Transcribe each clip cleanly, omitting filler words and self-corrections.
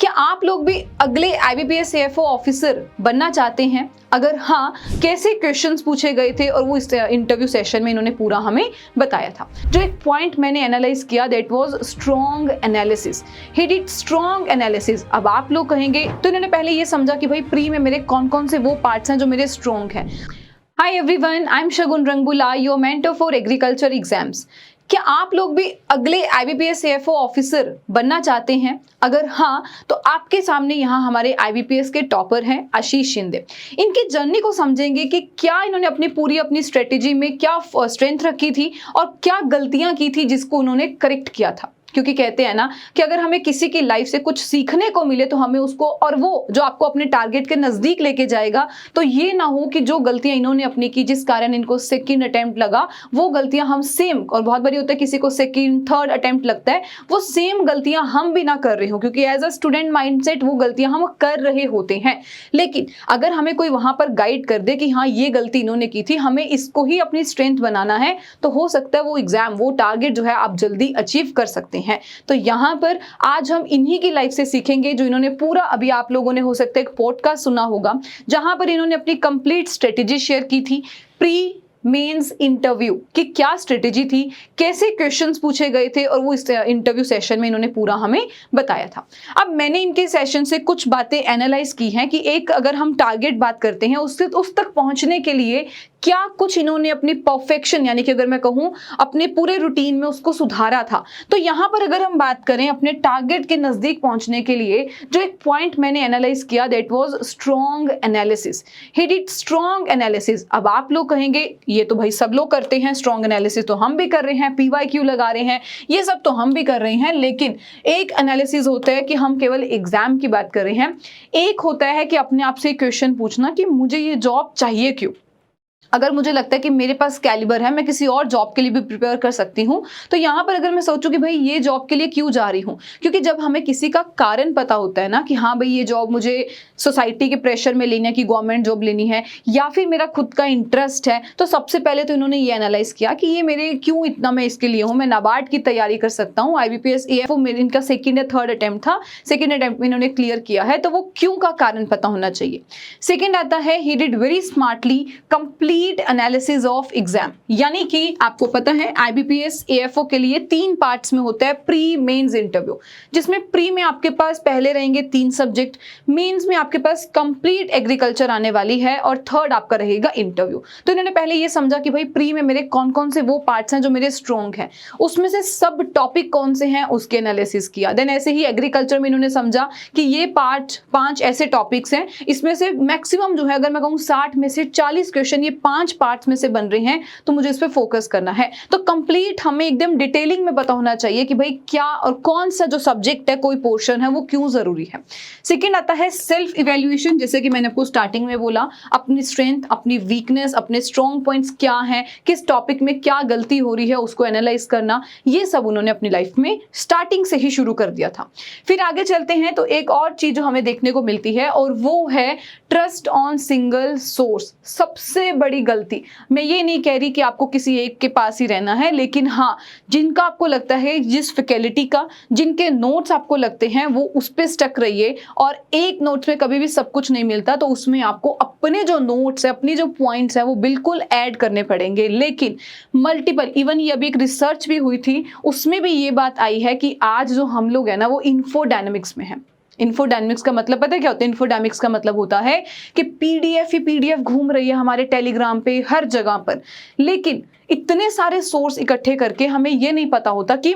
क्या आप लोग भी अगले आईबीपीएस सीएफओ ऑफिसर बनना चाहते हैं? अगर हाँ, कैसे क्वेश्चंस पूछे गए थे और वो इस इंटरव्यू सेशन में इन्होंने पूरा हमें बताया था। जो एक पॉइंट मैंने एनालाइज किया, that was strong analysis. He did strong analysis. अब आप लोग कहेंगे तो इन्होंने पहले ये समझा कि भाई प्री में मेरे कौन कौन से वो पार्ट्स हैं जो मेरे स्ट्रॉन्ग हैं। Hi everyone, I am Shagun Rangbula, your mentor for agriculture exams. क्या आप लोग भी अगले आईबीपीएस सीएफओ ऑफिसर बनना चाहते हैं? अगर हाँ, तो आपके सामने यहाँ हमारे आईबीपीएस के टॉपर हैं आशीष शिंदे। इनकी जर्नी को समझेंगे कि क्या इन्होंने अपनी स्ट्रेटेजी में क्या स्ट्रेंथ रखी थी और क्या गलतियां की थी जिसको उन्होंने करेक्ट किया था। क्योंकि कहते हैं ना कि अगर हमें किसी की लाइफ से कुछ सीखने को मिले तो हमें उसको, और वो जो आपको अपने टारगेट के नजदीक लेके जाएगा, तो ये ना हो कि जो गलतियां इन्होंने अपनी की जिस कारण इनको सेकंड अटेम्प्ट लगा, वो गलतियां हम सेम, और बहुत बारी होता है किसी को सेकंड थर्ड अटेम्प्ट लगता है, वो सेम गलतियां हम भी ना कर रहे हो, क्योंकि एज अ स्टूडेंट माइंडसेट वो गलतियां हम कर रहे होते हैं। लेकिन अगर हमें कोई वहां पर गाइड कर दे कि हाँ ये गलती इन्होंने की थी, हमें इसको ही अपनी स्ट्रेंथ बनाना है, तो हो सकता है वो एग्जाम, वो टारगेट जो है आप जल्दी अचीव कर सकते हैं। तो यहां पर आज हम इन्हीं की लाइफ से सीखेंगे, जो इन्होंने पूरा, अभी आप लोगों ने हो सकता है एक पॉडकास्ट सुना होगा जहां पर इन्होंने अपनी कंप्लीट स्ट्रेटेजी शेयर की थी प्री मेंस इंटरव्यू की। क्या स्ट्रेटेजी थी, कैसे क्वेश्चंस पूछे गए थे, और वो इस इंटरव्यू सेशन में इन्होंने पूरा हमें बताया था। अब मैंने इनके सेशन से कुछ बातें एनालाइज की हैं कि एक, अगर हम टारगेट बात करते हैं, उससे उस तक पहुंचने के लिए क्या कुछ इन्होंने अपनी परफेक्शन, यानी कि अगर मैं कहूं अपने पूरे रूटीन में उसको सुधारा था। तो यहां पर अगर हम बात करें अपने टारगेट के नजदीक पहुंचने के लिए, जो एक पॉइंट मैंने एनालाइज किया, that was strong analysis. He did strong analysis. अब आप लोग कहेंगे ये तो भाई सब लोग करते हैं, स्ट्रॉन्ग एनालिसिस तो हम भी कर रहे हैं, पीवाईक्यू लगा रहे हैं, ये सब तो हम भी कर रहे हैं, लेकिन एक एनालिसिस होता है कि हम केवल एग्जाम की बात कर रहे हैं, एक होता है कि अपने आप से क्वेश्चन पूछना कि मुझे ये जॉब चाहिए क्यों। अगर मुझे लगता है कि मेरे पास कैलिबर है, मैं किसी और जॉब के लिए भी प्रिपेयर कर सकती हूँ, तो यहाँ पर अगर मैं सोचूं कि भाई ये जॉब के लिए क्यों जा रही हूँ, क्योंकि जब हमें किसी का कारण पता होता है ना कि हाँ भाई ये जॉब मुझे सोसाइटी के प्रेशर में लेनी है कि गवर्नमेंट जॉब लेनी है, या फिर मेरा खुद का इंटरेस्ट है, तो सबसे पहले तो इन्होंने ये एनालाइज किया कि ये मेरे क्यों इतना, मैं इसके लिए हूँ, मैं नाबार्ड की तैयारी कर सकता हूँ, आईबीपीएस एएफओ मेरे इनका सेकेंड या थर्ड अटेम्प्ट था, सेकेंड अटेम्प्ट में इन्होंने क्लियर किया है, तो वो क्यों का कारण पता होना चाहिए। सेकेंड आता है he did very smartly complete analysis of exam. यानी कि आपको पता है आईबीपीएस एएफओ के लिए 3 पार्ट्स में होता है प्री मेंस इंटरव्यू, जिसमें प्री में आपके पास पहले रहेंगे 3 सब्जेक्ट, मेंस में आपके पास कंप्लीट एग्रीकल्चर आने वाली है, और थर्ड आपका रहेगा इंटरव्यू। तो इन्होंने पहले ये समझा कि भाई प्री में मेरे कौन कौन से वो पार्ट्स हैं जो मेरे स्ट्रॉन्ग हैं, उसमें से सब टॉपिक कौन से हैं उसके एनालिसिस किया। देन ऐसे ही एग्रीकल्चर में इन्होंने समझा कि ये 5 ऐसे टॉपिक्स हैं, इसमें से मैक्सिमम जो है, अगर मैं कहूँ 60 में से 40 क्वेश्चन ये 5 पार्ट्स में से बन रहे हैं, तो मुझे इस पे फोकस करना है। तो कंप्लीट हमें एकदम डिटेलिंग में पता होना चाहिए कि भाई क्या और कौन सा जो सब्जेक्ट है, कोई पोर्शन है, वो क्यों जरूरी है। सेकंड आता है सेल्फ इवैल्यूएशन, जैसे कि मैंने आपको स्टार्टिंग में बोला, अपनी स्ट्रेंथ, अपनी वीकनेस, अपने स्ट्रॉन्ग पॉइंट्स क्या हैं, किस टॉपिक में क्या गलती हो रही है उसको एनालाइज करना, ये सब उन्होंने अपनी लाइफ में स्टार्टिंग से ही शुरू कर दिया था। फिर आगे चलते हैं तो एक और चीज जो हमें देखने को मिलती है, और वो है ट्रस्ट ऑन सिंगल सोर्स। सबसे बड़ी गलती, मैं ये नहीं कह रही कि आपको किसी एक के पास ही रहना है, लेकिन हाँ, जिनका आपको लगता है, जिस फैकल्टी का, जिनके नोट्स आपको लगते हैं, वो उस पे स्टक रहिए। और एक नोट्स में कभी भी सब कुछ नहीं मिलता, तो उसमें आपको अपने जो नोट्स है, अपनी जो पॉइंट्स है, वो बिल्कुल ऐड करने पड़ेंगे। लेकिन मल्टीपल, इवन ये अभी एक रिसर्च भी हुई थी, उसमें भी ये बात आई है कि आज जो हम लोग है ना, वो इन्फोडायनेमिक्स में है। इन्फोडायनेमिक्स का मतलब पता है क्या होता है? इन्फोडायनेमिक्स का मतलब होता है कि पीडीएफ ही पीडीएफ घूम रही है हमारे टेलीग्राम पे, हर जगह पर, लेकिन इतने सारे सोर्स इकट्ठे करके हमें ये नहीं पता होता कि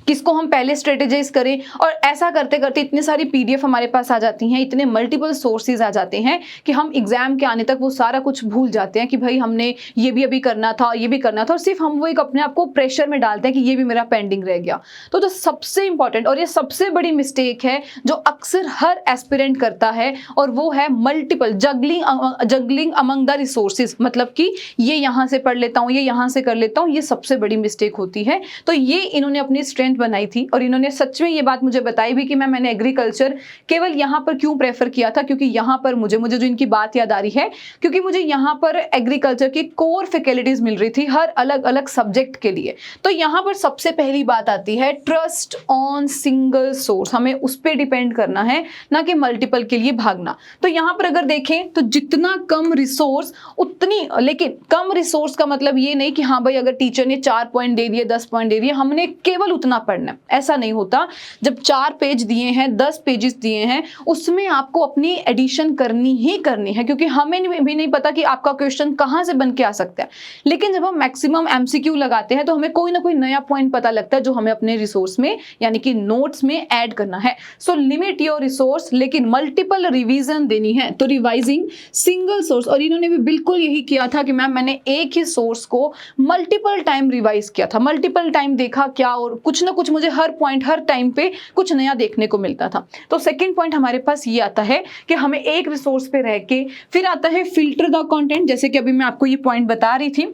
किसको हम पहले स्ट्रेटेजाइज करें। और ऐसा करते करते इतनी सारी पीडीएफ हमारे पास आ जाती हैं, इतने मल्टीपल सोर्सेज आ जाते हैं कि हम एग्जाम के आने तक वो सारा कुछ भूल जाते हैं कि भाई हमने ये भी अभी करना था, ये भी करना था, और सिर्फ हम वो एक अपने आप को प्रेशर में डालते हैं कि ये भी मेरा पेंडिंग रह गया। तो जो सबसे इंपॉर्टेंट और ये सबसे बड़ी मिस्टेक है जो अक्सर हर एस्पिरेंट करता है, और वो है multiple juggling among the resources. मतलब कि ये यहाँ से पढ़ लेता हूँ, ये यहाँ से कर लेता हूँ, ये सबसे बड़ी मिस्टेक होती है। तो ये इन्होंने अपनी स्ट्रेंथ बनाई थी और इन्होंने सच में ये बात मुझे बताई भी कि मैंने एग्रीकल्चर केवल यहाँ पर क्यों प्रेफर किया था, क्योंकि यहाँ पर मुझे जो इनकी बात याद आ रही है, क्योंकि मुझे यहाँ पर एग्रीकल्चर की कोर फैकल्टीज मिल रही थी हर अलग अलग सब्जेक्ट के लिए। तो यहाँ पर सबसे पहली बात आती है ट्रस्ट ऑन सिंगल सोर्स, हमें उस पर डिपेंड करना है, ना कि मल्टीपल के लिए भागना। तो यहाँ पर अगर देखें तो जितना कम रिसोर्स उतनी, लेकिन कम रिसोर्स का मतलब ये नहीं कि हाँ भाई अगर टीचर ने 4 पॉइंट दे दिए 10 पॉइंट दे दिए हमने केवल उतना पढ़ना है, ऐसा नहीं होता। जब 4 पेज दिए हैं 10 पेजेस दिए हैं उसमें आपको अपनी एडिशन करनी ही करनी है, क्योंकि हमें भी नहीं पता कि आपका क्वेश्चन कहाँ से बन के आ सकता है। लेकिन जब हम मैक्सिमम एमसीक्यू लगाते हैं तो हमें कोई ना कोई नया पॉइंट पता लगता है जो हमें अपने रिसोर्स में यानी कि नोट्स में ऐड करना है। सो लिमिट योर रिसोर्स, लेकिन मल्टीपल रिवीजन देनी है, तो रिवाइजिंग सिंगल सोर्स। और इन्होंने भी बिल्कुल यही किया था कि मैंने एक ही सोर्स को मल्टीपल टाइम रिवाइज किया था, मल्टीपल टाइम देखा क्या, और कुछ ना कुछ मुझे हर पॉइंट हर टाइम पे कुछ नया देखने को मिलता था। तो सेकंड पॉइंट हमारे पास ये आता है कि हमें एक रिसोर्स पे रह के, फिर आता है फिल्टर द कंटेंट। जैसे कि अभी मैं आपको ये पॉइंट बता रही थी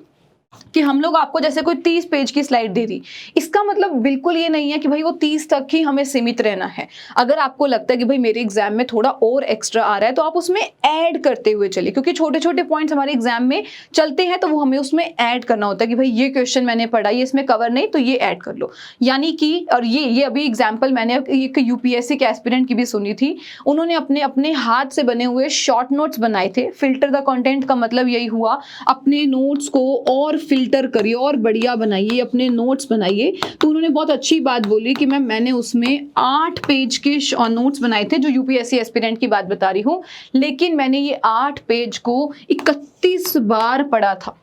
कि हम लोग आपको जैसे कोई 30 पेज की स्लाइड दे दी, इसका मतलब बिल्कुल ये नहीं है कि भाई वो 30 तक ही हमें सीमित रहना है। अगर आपको लगता है कि भाई मेरे एग्जाम में थोड़ा और एक्स्ट्रा आ रहा है तो आप उसमें ऐड करते हुए चलिए, क्योंकि छोटे छोटे पॉइंट्स हमारे एग्जाम में चलते हैं तो वो हमें उसमें ऐड करना होता है कि भाई ये क्वेश्चन मैंने पढ़ा, ये इसमें कवर नहीं तो ये ऐड कर लो। यानी कि, और ये अभी एग्जाम्पल मैंने एक यूपीएससी के एस्पिरेंट की भी सुनी थी, उन्होंने अपने हाथ से बने हुए शॉर्ट नोट्स बनाए थे। फिल्टर द कंटेंट का मतलब यही हुआ, अपने नोट्स को और फिल्टर करिए और बढ़िया बनाइए, अपने नोट्स बनाइए। तो उन्होंने बहुत अच्छी बात बोली कि मैंने उसमें 8 पेज के नोट्स बनाए थे, जो यूपीएससी एस्पिरेंट की बात बता रही हूँ, लेकिन मैंने ये 8 पेज को 31 बार पढ़ा था।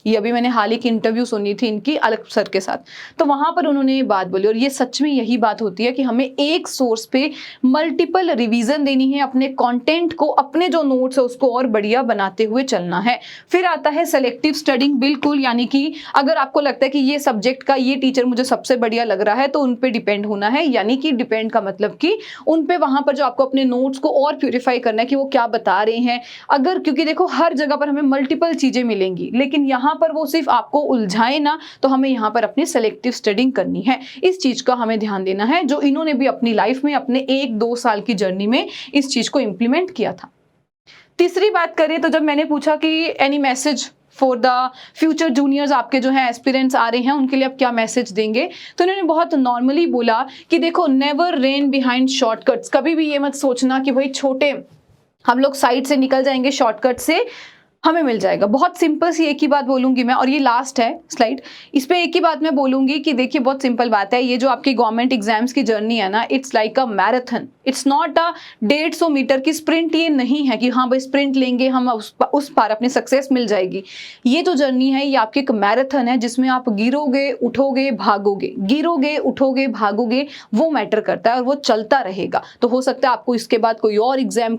ये अभी मैंने हाल ही की इंटरव्यू सुनी थी इनकी अलग सर के साथ, तो वहां पर उन्होंने ये बात बोली, और ये सच में यही बात होती है कि हमें एक सोर्स पे मल्टीपल रिवीजन देनी है, अपने कंटेंट को, अपने जो नोट्स है उसको और बढ़िया बनाते हुए चलना है। फिर आता है सेलेक्टिव स्टडिंग, बिल्कुल, यानी कि अगर आपको लगता है कि ये सब्जेक्ट का ये टीचर मुझे सबसे बढ़िया लग रहा है तो उन पे डिपेंड होना है। यानी कि डिपेंड का मतलब कि उन पे वहां पर जो आपको अपने नोट्स को और प्यूरिफाई करना है कि वो क्या बता रहे हैं। अगर, क्योंकि देखो हर जगह पर हमें मल्टीपल चीजें मिलेंगी, लेकिन यहाँ पर वो सिर्फ आपको उलझाए ना, तो हमें यहाँ पर अपनी सेलेक्टिव स्टडिंग करनी है। इस चीज का हमें ध्यान देना है, जो इन्होंने भी अपनी लाइफ में अपने 1-2 साल की जर्नी में इस चीज को इंप्लीमेंट किया था। तीसरी बात करें तो जब मैंने पूछा कि any message for the future juniors, आपके जो है एस्पिरेंट्स आ रहे हैं उनके लिए आप क्या मैसेज देंगे, तो उन्होंने बहुत नॉर्मली बोला कि देखो नेवर रेन बिहाइंड शॉर्टकट्स। कभी भी ये मत सोचना कि भाई छोटे हम लोग साइड से निकल जाएंगे, शॉर्टकट से हमें मिल जाएगा। बहुत सिंपल सी एक ही बात बोलूंगी मैं, और ये लास्ट है स्लाइड, इस पे एक ही बात मैं बोलूंगी कि देखिए बहुत सिंपल बात है, ये जो आपकी गवर्नमेंट एग्जाम्स की जर्नी है ना, it's like a marathon, it's not a 150 metre की स्प्रिंट। ये नहीं है कि हाँ भाई स्प्रिंट लेंगे हम उस पार अपनी सक्सेस मिल जाएगी। ये जो जर्नी है ये आपकी एक मैराथन है, जिसमें आप गिरोगे उठोगे भागोगे, गिरोगे उठोगे भागोगे, वो मैटर करता है और वो चलता रहेगा। तो हो सकता है आपको इसके बाद कोई और एग्जाम,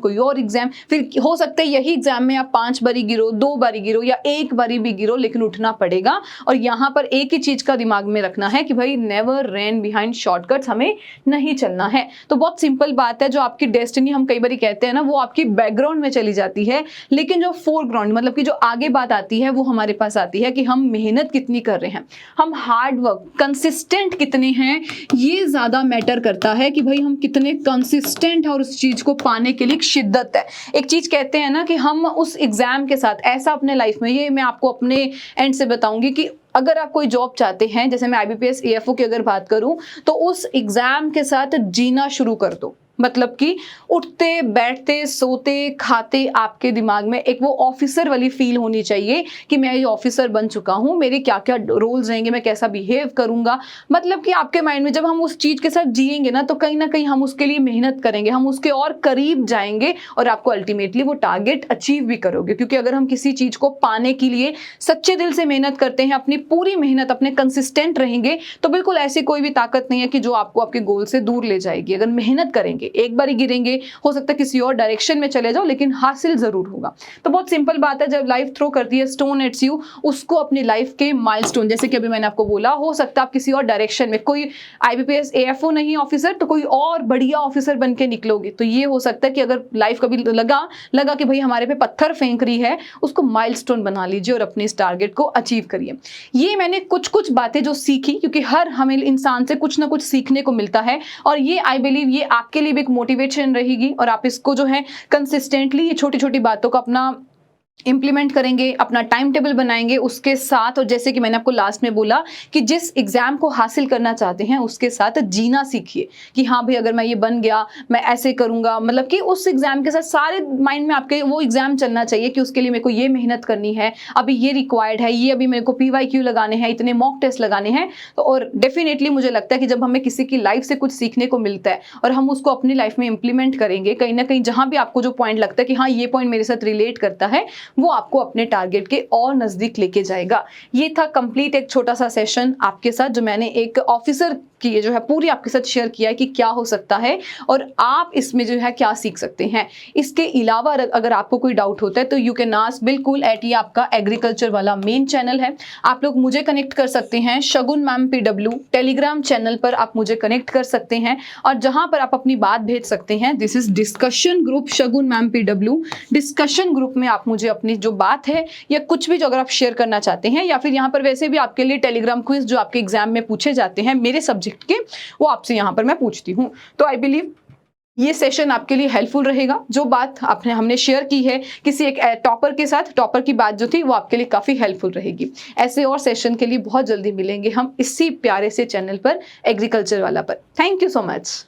फिर हो सकता है यही एग्जाम में आप 5 बारी गिरो, 2 बारी गिरो या 1 बारी भी गिरो, लेकिन उठना पड़ेगा। और यहाँ पर एक ही चीज का दिमाग में रखना है कि भाई नेवर रन बिहाइंड शॉर्टकट्स, हमें नहीं चलना है। तो बहुत सिंपल बात है, जो आपकी डेस्टिनी हम कई बार कहते हैं ना, वो आपकी बैकग्राउंड में चली जाती है, लेकिन जो फोरग्राउंड मतलब कि जो आगे बात आती है वो हमारे पास आती है कि हम मेहनत कितनी कर रहे हैं, हम हार्ड वर्क कंसिस्टेंट कितने हैं। ये ज्यादा मैटर करता है कि भाई हम कितने कंसिस्टेंट हैं और उस चीज को पाने के लिए एक शिद्दत है। एक चीज कहते हैं ना कि हम उस एग्जाम के साथ ऐसा अपने लाइफ में, ये मैं आपको अपने एंड से बताऊंगी कि अगर आप कोई जॉब चाहते हैं, जैसे मैं आईबीपीएस एएफओ की अगर बात करूं, तो उस एग्जाम के साथ जीना शुरू कर दो। मतलब कि उठते बैठते सोते खाते आपके दिमाग में एक वो ऑफिसर वाली फील होनी चाहिए कि मैं ये ऑफिसर बन चुका हूँ, मेरे क्या क्या रोल्स रहेंगे, मैं कैसा बिहेव करूंगा। मतलब कि आपके माइंड में जब हम उस चीज के साथ जिएंगे ना, तो कहीं ना कहीं हम उसके लिए मेहनत करेंगे, हम उसके और करीब जाएंगे और आपको अल्टीमेटली वो टारगेट अचीव भी करोगे। क्योंकि अगर हम किसी चीज को पाने के लिए सच्चे दिल से मेहनत करते हैं, अपनी पूरी मेहनत, अपने कंसिस्टेंट रहेंगे, तो बिल्कुल ऐसी कोई भी ताकत नहीं है कि जो आपको आपके गोल से दूर ले जाएगी। अगर मेहनत करेंगे एक बार ही गिरेंगे, हो सकता है किसी और डायरेक्शन में चले जाओ, लेकिन हासिल जरूर होगा। तो बहुत सिंपल बात है, जब लाइफ थ्रो करती है स्टोन एट्स यू, उसको अपनी लाइफ के माइलस्टोन, जैसे कि अभी मैंने आपको बोला, हो सकता है आप किसी और डायरेक्शन में, कोई IBPS AFO नहीं ऑफिसर तो कोई और बढ़िया ऑफिसर बन के निकलोगे। तो ये हो सकता है कि अगर लाइफ कभी लगा कि भाई हमारे पे पत्थर फेंक रही है, उसको माइलस्टोन बना लीजिए और अपने इस टारगेट को अचीव करिए। ये मैंने कुछ कुछ बातें जो सीखी, क्योंकि हर हमें इंसान से कुछ ना कुछ सीखने को मिलता है, और ये आई बिलीव ये आपके लिए भी एक मोटिवेशन रहेगी, और आप इसको जो है कंसिस्टेंटली ये छोटी छोटी बातों को अपना इंप्लीमेंट करेंगे, अपना टाइम टेबल बनाएंगे उसके साथ। और जैसे कि मैंने आपको लास्ट में बोला कि जिस एग्जाम को हासिल करना चाहते हैं उसके साथ जीना सीखिए, कि हाँ भाई अगर मैं ये बन गया मैं ऐसे करूंगा, मतलब कि उस एग्जाम के साथ सारे माइंड में आपके वो एग्जाम चलना चाहिए कि उसके लिए मेरे को ये मेहनत करनी है, अभी ये रिक्वायर्ड है, ये अभी मेरे को PYQ लगाने हैं, इतने मॉक टेस्ट लगाने हैं। तो और डेफिनेटली मुझे लगता है कि जब हमें किसी की लाइफ से कुछ सीखने को मिलता है और हम उसको अपनी लाइफ में इंप्लीमेंट करेंगे, कहीं ना कहीं जहां भी आपको जो पॉइंट लगता है कि हाँ ये पॉइंट मेरे साथ रिलेट करता है, वो आपको अपने टारगेट के और नजदीक लेके जाएगा। ये था कंप्लीट एक छोटा सा सेशन आपके साथ, जो मैंने एक ऑफिसर की जो है पूरी आपके साथ शेयर किया है कि क्या हो सकता है और आप इसमें जो है क्या सीख सकते हैं। इसके अलावा अगर आपको कोई डाउट होता है तो यू कैन आस्क, बिल्कुल ये आपका एग्रीकल्चर वाला मेन चैनल है। आप लोग मुझे कनेक्ट कर सकते हैं शगुन मैम PW टेलीग्राम चैनल पर, आप मुझे कनेक्ट कर सकते हैं, और जहां पर आप अपनी बात भेज सकते हैं, this is discussion group Shagun ma'am PW। Discussion group में आप मुझे अपनी जो बात है या कुछ भी जो अगर आप शेयर करना चाहते हैं, या फिर यहाँ पर वैसे भी आपके लिए टेलीग्राम क्विज जो आपके एग्जाम में पूछे जाते हैं मेरे सब्जेक्ट के, वो आपसे यहाँ पर मैं पूछती हूँ। तो आई बिलीव ये सेशन आपके लिए हेल्पफुल रहेगा। जो बात हमने शेयर की है किसी एक टॉपर के साथ, टॉपर की बात जो थी वो आपके लिए काफी हेल्पफुल रहेगी। ऐसे और सेशन के लिए बहुत जल्दी मिलेंगे हम इसी प्यारे से चैनल पर, एग्रीकल्चर वाला पर। Thank you so much.